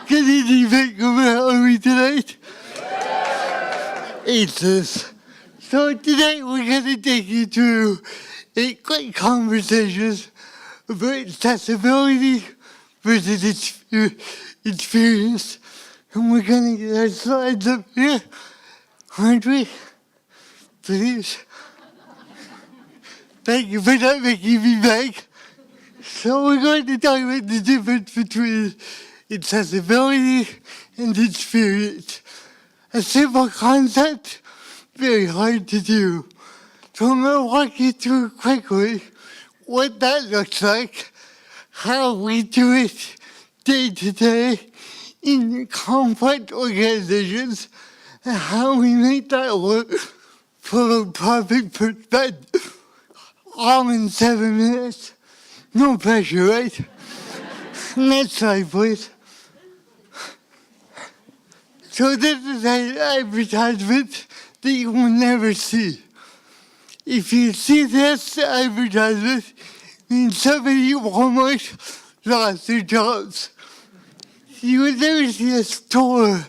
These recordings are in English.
Good evening, Vancouver. How are we tonight? Aces. So tonight we're going to take you through a quick conversation about accessibility versus experience. And we're going to get our slides up here, aren't we? Please. Thank you for not making me back. So we're going to talk about the difference between accessibility and experience. A simple concept, very hard to do. So I'm going to walk you through quickly what that looks like, how we do it day to day in complex organizations, and how we make that work from a profit perspective. All in 7 minutes. No pressure, right? Next slide, please. So this is an advertisement that you will never see. If you see this advertisement, it means somebody at Walmart lost their jobs. You would never see a store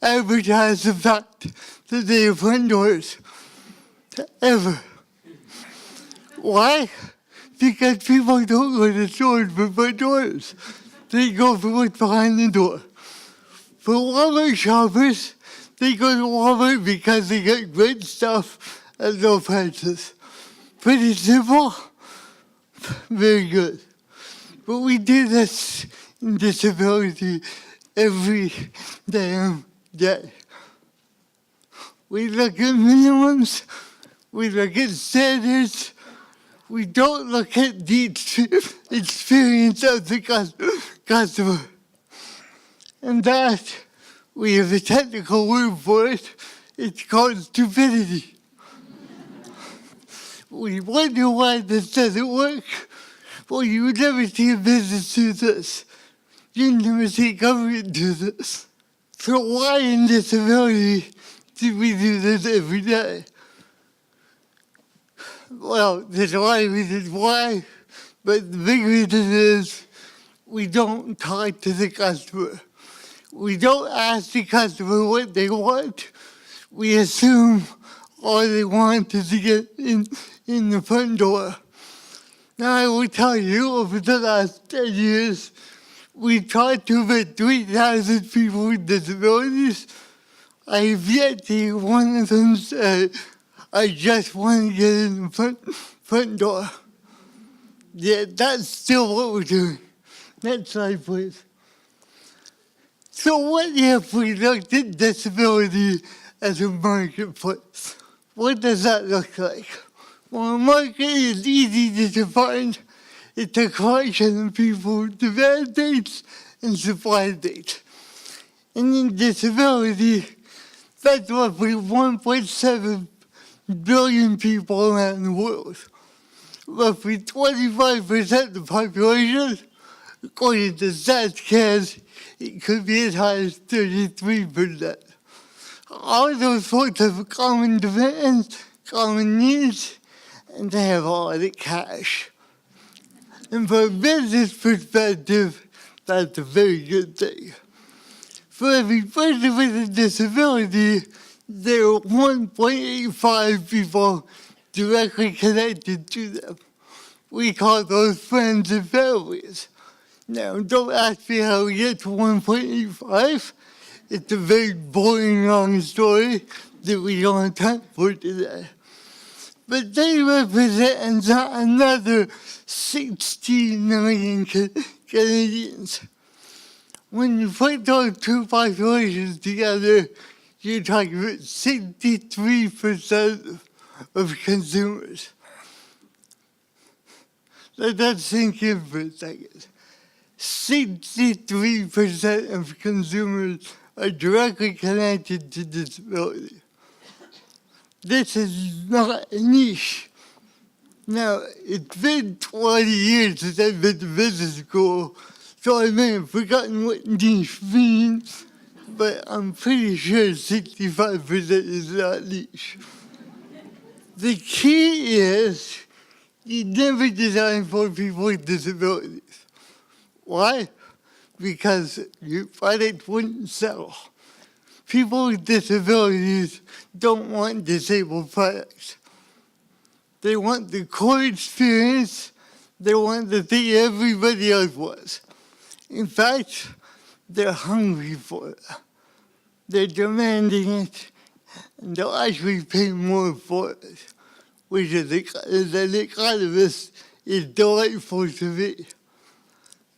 advertise the fact that they have front doors. Ever. Why? Because people don't go to stores for front doors. They go for what's behind the door. For Walmart shoppers, they go to Walmart because they get great stuff at low prices. Pretty simple, very good. But we do this in disability every damn day. We look at minimums, we look at standards, we don't look at the experience of the customer. And that, we have a technical word for it, it's called stupidity. We wonder why this doesn't work. Well, you would never see a business do this. You'd never see government do this. So why in disability do we do this every day? Well, there's a lot of reasons why, but the big reason is we don't talk to the customer. We don't ask the customer what they want. We assume all they want is to get in the front door. Now, I will tell you, over the last 10 years, we've talked to about 3,000 people with disabilities. I have yet to hear one of them say, I just want to get in the front door. Yeah, that's still what we're doing. Next slide, please. So what if we looked at disability as a marketplace? What does that look like? Well, a market is easy to define. It's a collection of people with demand dates and supply dates. And in disability, that's roughly 1.7 billion people around the world. Roughly 25% of the population, according to StatsCan, it could be as high as 33%. All those folks have common demands, common needs, and they have a lot of cash. And from a business perspective, that's a very good thing. For every person with a disability, there are 1.85 people directly connected to them. We call those friends and families. Now, don't ask me how we get to 1.85. It's a very boring, long story that we don't have time for today. But they represent another 16 million Canadians. When you put those two populations together, you're talking about 63% of consumers. Let that sink in for a second. 63% of consumers are directly connected to disability. This is not a niche. Now, it's been 20 years since I've been to business school, so I may have forgotten what niche means, but I'm pretty sure 65% is not niche. The key is you never design for people with disabilities. Why? because your product wouldn't sell. People with disabilities don't want disabled products. They want the core experience. They want the thing everybody else wants. In fact, they're hungry for it. They're demanding it, and they'll actually pay more for it, which as an economist is delightful to me.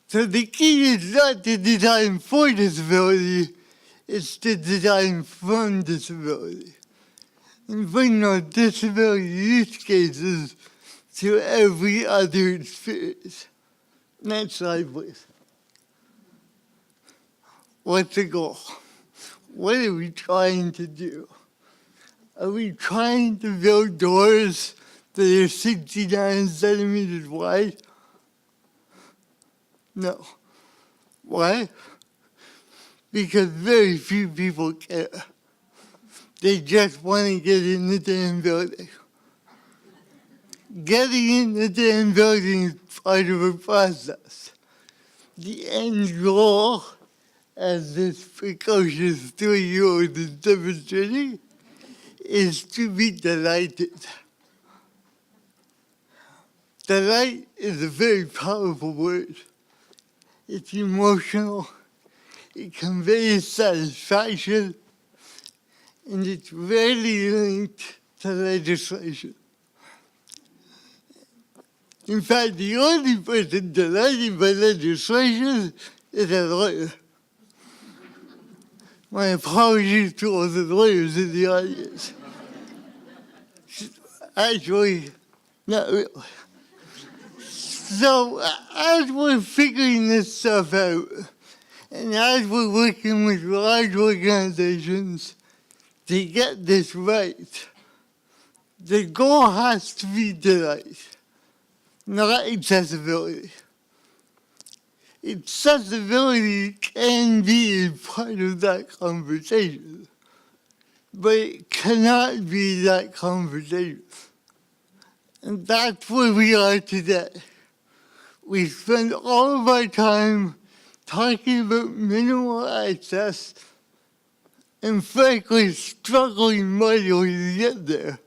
So the key is not to design for disability, it's to design from disability. And bring those disability use cases to every other experience. Next slide, please. What's the goal? What are we trying to do? Are we trying to build doors that are 69 centimeters wide? No. Why? Because very few people care. They just want to get in the damn building. Getting in the damn building is part of a process. The end goal, as this precocious 3-year-old is demonstrating, is to be delighted. Delight is a very powerful word. It's emotional, it conveys satisfaction, and it's rarely linked to legislation. In fact, the only person delighted by legislation is a lawyer. My apologies to all the lawyers in the audience. Actually, not really. So as we're figuring this stuff out, and as we're working with large organizations to get this right, the goal has to be delight, not accessibility. Accessibility can be a part of that conversation, but it cannot be that conversation. And that's where we are today. We spend all of our time talking about minimal access and frankly struggling mightily to get there.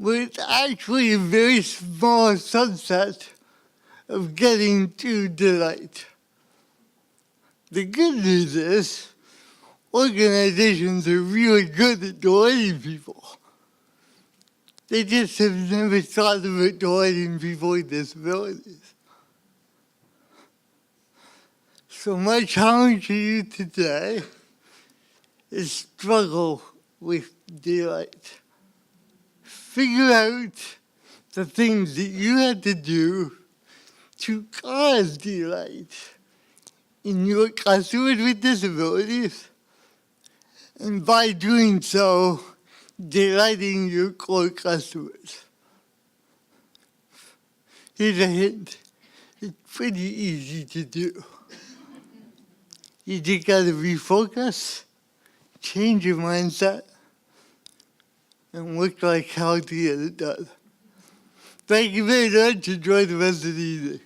But it's actually a very small subset of getting to delight. The good news is organizations are really good at delighting people. They just have never thought about delighting people with disabilities. So my challenge to you today is struggle with delight. Figure out the things that you had to do to cause delight in your customers with disabilities, and by doing so, delighting your core customers. Here's a hint. It's pretty easy to do. You just gotta refocus, change your mindset, and look like how to get it done. Thank you very much. Enjoy the rest of the evening.